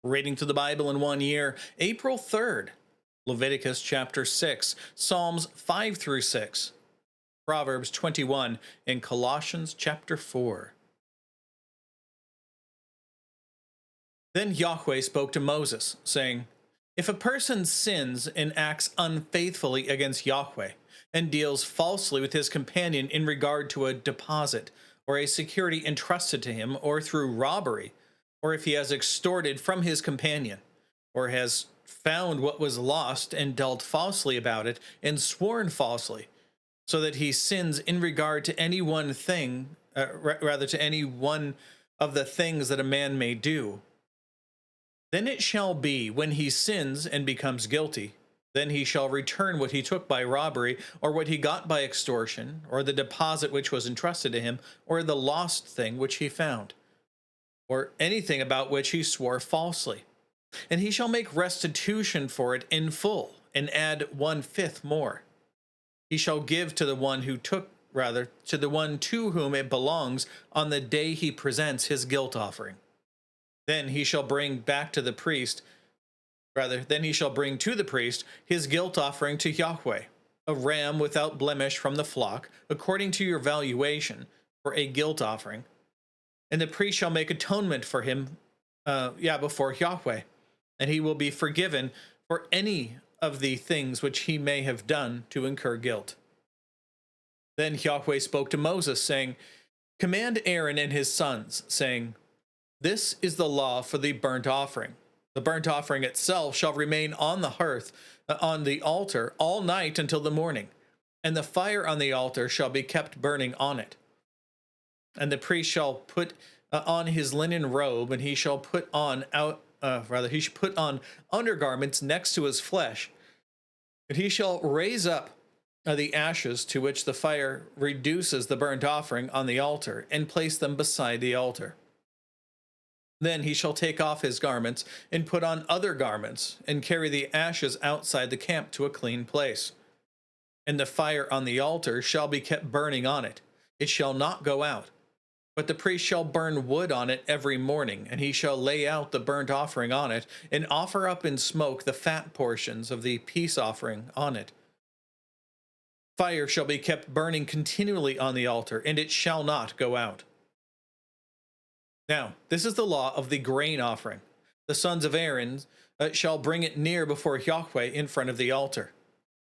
Reading through the Bible in 1 year, April 3rd, Leviticus chapter 6, Psalms 5 through 6, Proverbs 21, and Colossians chapter 4. Then Yahweh spoke to Moses, saying, If a person sins and acts unfaithfully against Yahweh, and deals falsely with his companion in regard to a deposit, or a security entrusted to him, or through robbery, or if he has extorted from his companion, or has found what was lost and dealt falsely about it, and sworn falsely, so that he sins in regard to any one thing, rather to any one of the things that a man may do, then it shall be, when he sins and becomes guilty, then he shall return what he took by robbery, or what he got by extortion, or the deposit which was entrusted to him, or the lost thing which he found, or anything about which he swore falsely. And he shall make restitution for it in full, and add 1/5 more. He shall give to the one who took, rather, to the one to whom it belongs on the day he presents his guilt offering. Then he shall bring back to the priest, then he shall bring to the priest his guilt offering to Yahweh, a ram without blemish from the flock, according to your valuation, for a guilt offering. And the priest shall make atonement for him, before Yahweh, and he will be forgiven for any of the things which he may have done to incur guilt. Then Yahweh spoke to Moses, saying, Command Aaron and his sons, saying, This is the law for the burnt offering. The burnt offering itself shall remain on the hearth, on the altar, all night until the morning, and the fire on the altar shall be kept burning on it. And the priest shall put on his linen robe, and he shall put on he should put on undergarments next to his flesh, and he shall raise up the ashes to which the fire reduces the burnt offering on the altar, and place them beside the altar. Then he shall take off his garments, and put on other garments, and carry the ashes outside the camp to a clean place. And the fire on the altar shall be kept burning on it. It shall not go out. But the priest shall burn wood on it every morning, and he shall lay out the burnt offering on it, and offer up in smoke the fat portions of the peace offering on it. Fire shall be kept burning continually on the altar, and it shall not go out. Now, this is the law of the grain offering. The sons of Aaron shall bring it near before Yahweh in front of the altar.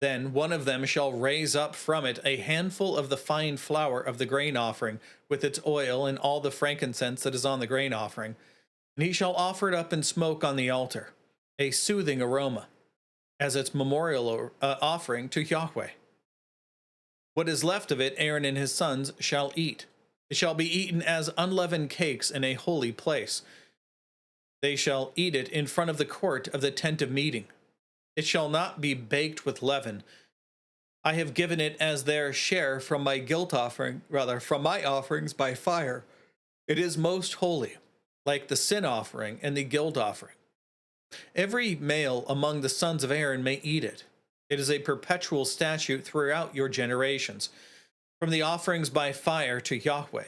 Then one of them shall raise up from it a handful of the fine flour of the grain offering, with its oil and all the frankincense that is on the grain offering. And he shall offer it up in smoke on the altar, a soothing aroma, as its memorial offering to Yahweh. What is left of it Aaron and his sons shall eat. It shall be eaten as unleavened cakes in a holy place. They shall eat it in front of the court of the tent of meeting. It shall not be baked with leaven. I have given it as their share from my from my offerings by fire. It is most holy, like the sin offering and the guilt offering. Every male among the sons of Aaron may eat it. It is a perpetual statute throughout your generations, from the offerings by fire to Yahweh.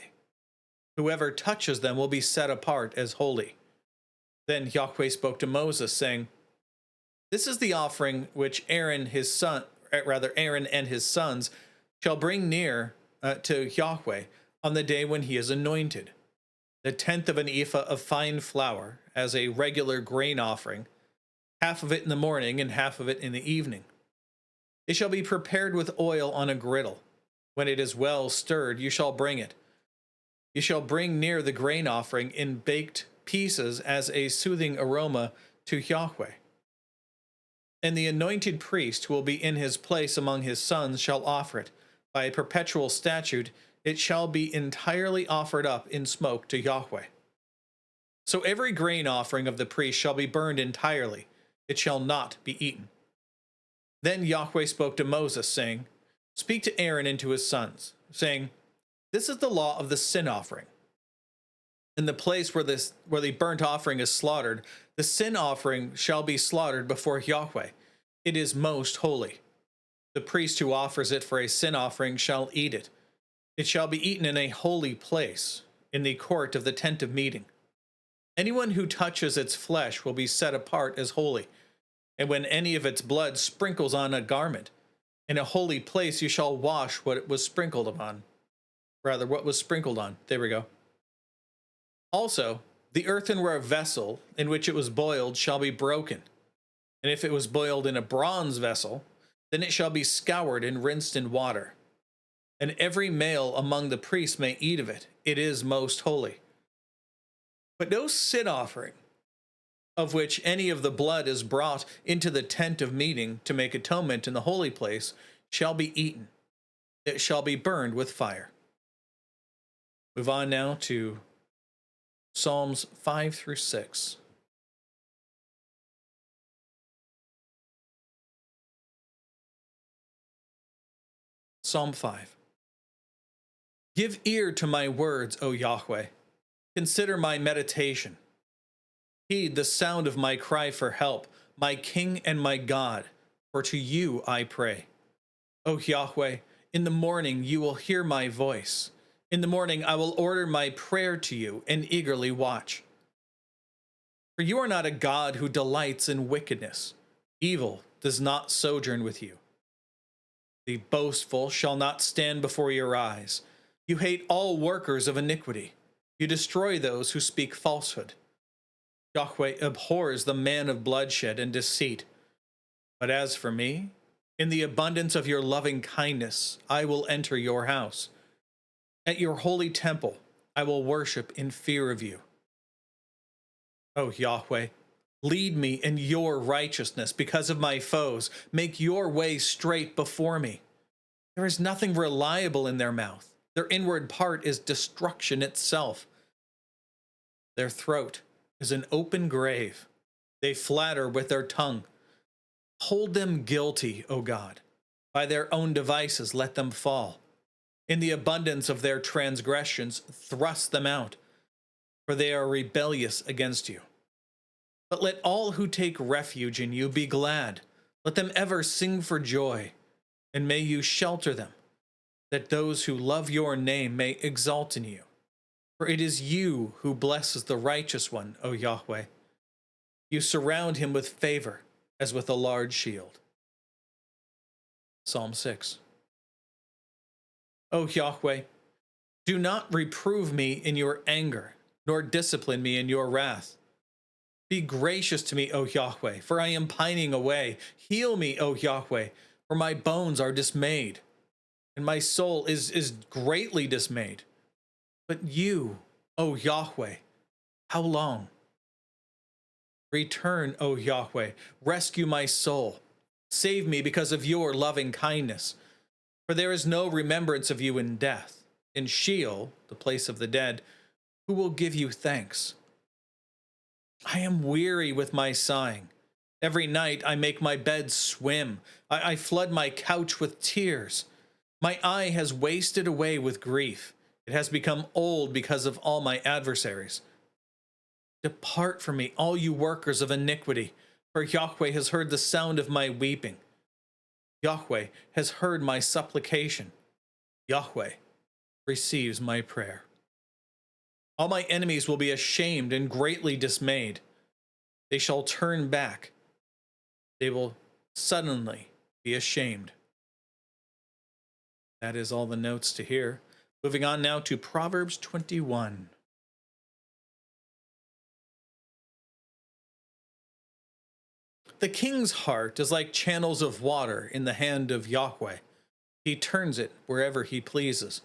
Whoever touches them will be set apart as holy. Then Yahweh spoke to Moses, saying, This is the offering which Aaron and his sons shall bring near to Yahweh on the day when he is anointed. The 1/10 of an ephah of fine flour as a regular grain offering, half of it in the morning and half of it in the evening. It shall be prepared with oil on a griddle. When it is well stirred, you shall bring it. You shall bring near the grain offering in baked pieces as a soothing aroma to Yahweh. And the anointed priest who will be in his place among his sons shall offer it. By a perpetual statute, it shall be entirely offered up in smoke to Yahweh. So every grain offering of the priest shall be burned entirely. It shall not be eaten. Then Yahweh spoke to Moses, saying, Speak to Aaron and to his sons, saying, This is the law of the sin offering. In the place where the burnt offering is slaughtered, the sin offering shall be slaughtered before Yahweh. It is most holy. The priest who offers it for a sin offering shall eat it. It shall be eaten in a holy place, in the court of the tent of meeting. Anyone who touches its flesh will be set apart as holy. And when any of its blood sprinkles on a garment, in a holy place you shall wash what it was sprinkled upon. Rather, what was sprinkled on. There we go. Also, the earthenware vessel in which it was boiled shall be broken. And if it was boiled in a bronze vessel, then it shall be scoured and rinsed in water. And every male among the priests may eat of it. It is most holy. But no sin offering, of which any of the blood is brought into the tent of meeting to make atonement in the holy place, shall be eaten. It shall be burned with fire. Move on now to Psalms 5 through 6. Psalm 5. Give ear to my words, O Yahweh. Consider my meditation. Heed the sound of my cry for help, my King and my God, for to you I pray. O Yahweh, in the morning you will hear my voice. In the morning I will order my prayer to you and eagerly watch. For you are not a God who delights in wickedness. Evil does not sojourn with you. The boastful shall not stand before your eyes. You hate all workers of iniquity. You destroy those who speak falsehood. Yahweh abhors the man of bloodshed and deceit. But as for me, in the abundance of your loving kindness, I will enter your house. At your holy temple, I will worship in fear of you. O Yahweh, lead me in your righteousness because of my foes. Make your way straight before me. There is nothing reliable in their mouth. Their inward part is destruction itself. Their throat is an open grave. They flatter with their tongue. Hold them guilty, O God. By their own devices let them fall. In the abundance of their transgressions, thrust them out, for they are rebellious against you. But let all who take refuge in you be glad. Let them ever sing for joy, and may you shelter them, that those who love your name may exalt in you. For it is you who blesses the righteous one, O Yahweh. You surround him with favor, as with a large shield. Psalm 6. O Yahweh, do not reprove me in your anger, nor discipline me in your wrath. Be gracious to me, O Yahweh, for I am pining away. Heal me, O Yahweh, for my bones are dismayed, and my soul is greatly dismayed. But you, O Yahweh, how long? Return, O Yahweh, rescue my soul. Save me because of your loving kindness. For there is no remembrance of you in death. In Sheol, the place of the dead, who will give you thanks? I am weary with my sighing. Every night I make my bed swim. I flood my couch with tears. My eye has wasted away with grief. It has become old because of all my adversaries. Depart from me, all you workers of iniquity, for Yahweh has heard the sound of my weeping. Yahweh has heard my supplication. Yahweh receives my prayer. All my enemies will be ashamed and greatly dismayed. They shall turn back. They will suddenly be ashamed. That is all the notes to here. Moving on now to Proverbs 21. The king's heart is like channels of water in the hand of Yahweh. He turns it wherever he pleases.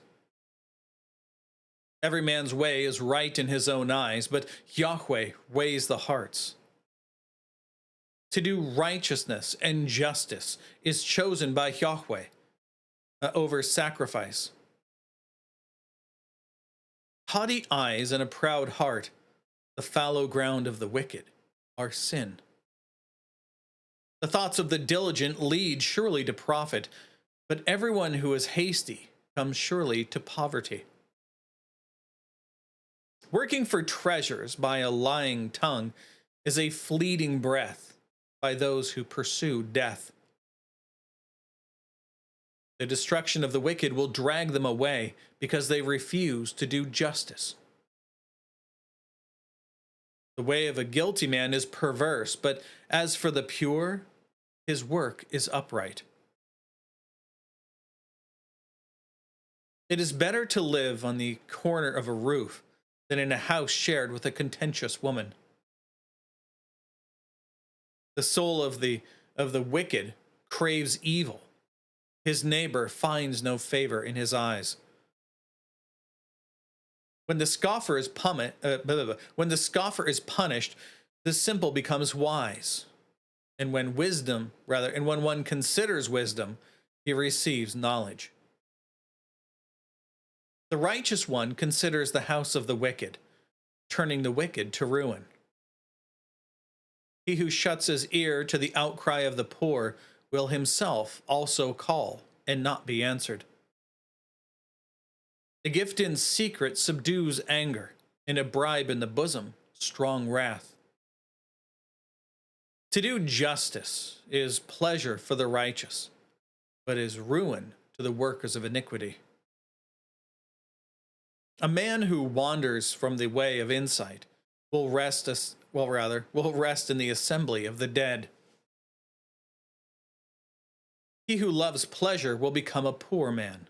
Every man's way is right in his own eyes, but Yahweh weighs the hearts. To do righteousness and justice is chosen by Yahweh over sacrifice. Haughty eyes and a proud heart, the fallow ground of the wicked, are sin. The thoughts of the diligent lead surely to profit, but everyone who is hasty comes surely to poverty. Working for treasures by a lying tongue is a fleeting breath by those who pursue death. The destruction of the wicked will drag them away because they refuse to do justice. The way of a guilty man is perverse, but as for the pure, his work is upright. It is better to live on the corner of a roof than in a house shared with a contentious woman. The soul of the wicked craves evil. His neighbor finds no favor in his eyes. When the scoffer is when the scoffer is punished, the simple becomes wise. And when one considers wisdom, he receives knowledge. The righteous one considers the house of the wicked, turning the wicked to ruin. He who shuts his ear to the outcry of the poor will himself also call and not be answered. A gift in secret subdues anger, and a bribe in the bosom, strong wrath. To do justice is pleasure for the righteous, but is ruin to the workers of iniquity. A man who wanders from the way of insight will rest in the assembly of the dead. He who loves pleasure will become a poor man.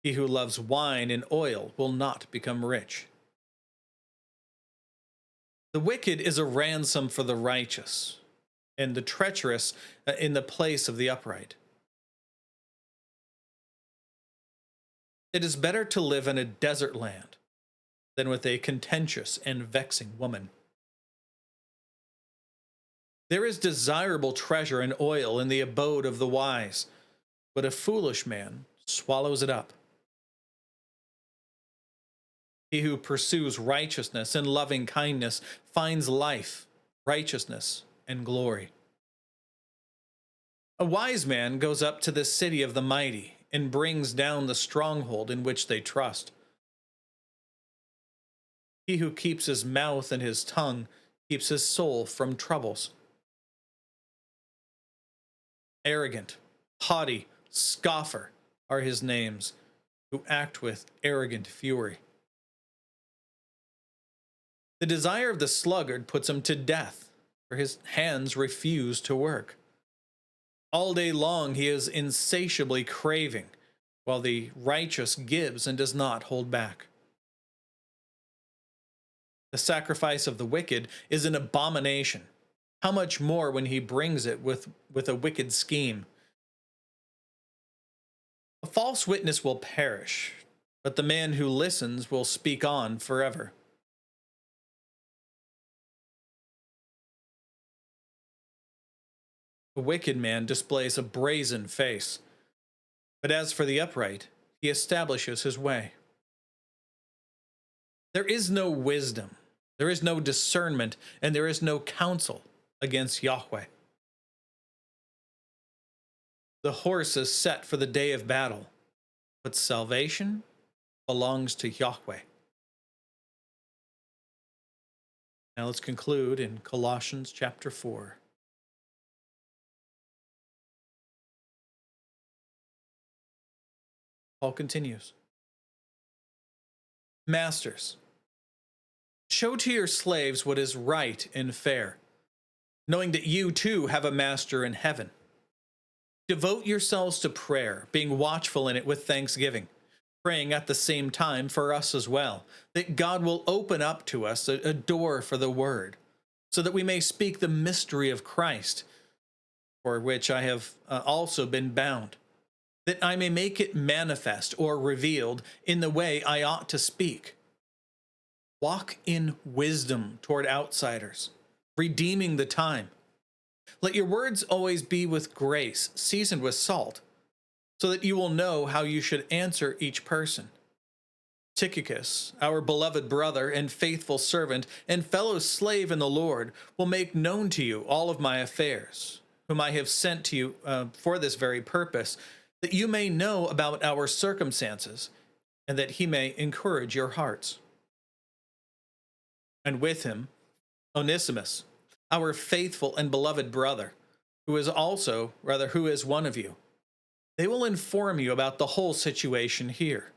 He who loves wine and oil will not become rich. The wicked is a ransom for the righteous, and the treacherous in the place of the upright. It is better to live in a desert land than with a contentious and vexing woman. There is desirable treasure and oil in the abode of the wise, but a foolish man swallows it up. He who pursues righteousness and loving kindness finds life, righteousness, and glory. A wise man goes up to the city of the mighty and brings down the stronghold in which they trust. He who keeps his mouth and his tongue keeps his soul from troubles. Arrogant, haughty, scoffer are his names, who act with arrogant fury. The desire of the sluggard puts him to death, for his hands refuse to work. All day long he is insatiably craving, while the righteous gives and does not hold back. The sacrifice of the wicked is an abomination. How much more when he brings it with a wicked scheme? A false witness will perish, but the man who listens will speak on forever. A wicked man displays a brazen face, but as for the upright, he establishes his way. There is no wisdom, there is no discernment, and there is no counsel against Yahweh. The horse is set for the day of battle, but salvation belongs to Yahweh. Now let's conclude in Colossians chapter 4. Paul continues. Masters, show to your slaves what is right and fair, knowing that you too have a master in heaven. Devote yourselves to prayer, being watchful in it with thanksgiving, praying at the same time for us as well, that God will open up to us a door for the word, so that we may speak the mystery of Christ, for which I have also been bound, that I may make it manifest or revealed in the way I ought to speak. Walk in wisdom toward outsiders, redeeming the time. Let your words always be with grace, seasoned with salt, so that you will know how you should answer each person. Tychicus, our beloved brother and faithful servant and fellow slave in the Lord, will make known to you all of my affairs, whom I have sent to you for this very purpose, that you may know about our circumstances, and that he may encourage your hearts. And with him, Onesimus, our faithful and beloved brother, who is one of you. They will inform you about the whole situation here.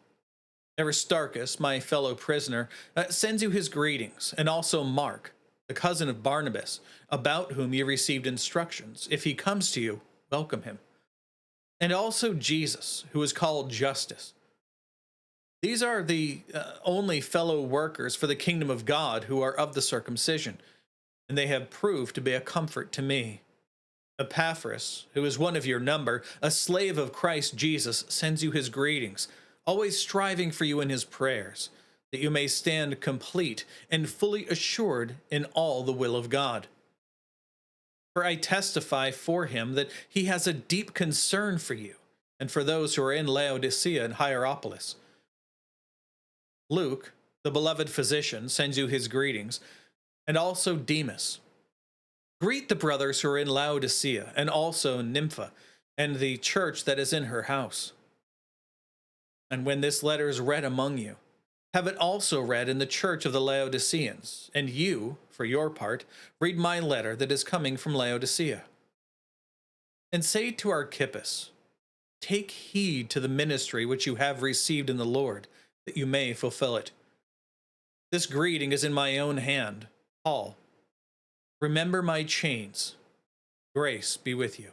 Aristarchus, my fellow prisoner, sends you his greetings, and also Mark, the cousin of Barnabas, about whom you received instructions. If he comes to you, welcome him. And also Jesus, who is called Justice. These are the only fellow workers for the kingdom of God who are of the circumcision, and they have proved to be a comfort to me. Epaphras, who is one of your number, a slave of Christ Jesus, sends you his greetings, always striving for you in his prayers, that you may stand complete and fully assured in all the will of God. For I testify for him that he has a deep concern for you and for those who are in Laodicea and Hierapolis. Luke, the beloved physician, sends you his greetings, and also Demas. Greet the brothers who are in Laodicea, and also Nympha, and the church that is in her house. And when this letter is read among you, have it also read in the church of the Laodiceans, and you, for your part, read my letter that is coming from Laodicea. And say to Archippus, take heed to the ministry which you have received in the Lord, that you may fulfill it. This greeting is in my own hand, Paul. Remember my chains. Grace be with you.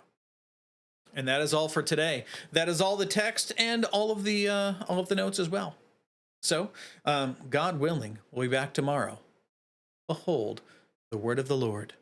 And that is all for today. That is all the text and all of the notes as well. So, God willing, we'll be back tomorrow. Behold, the word of the Lord.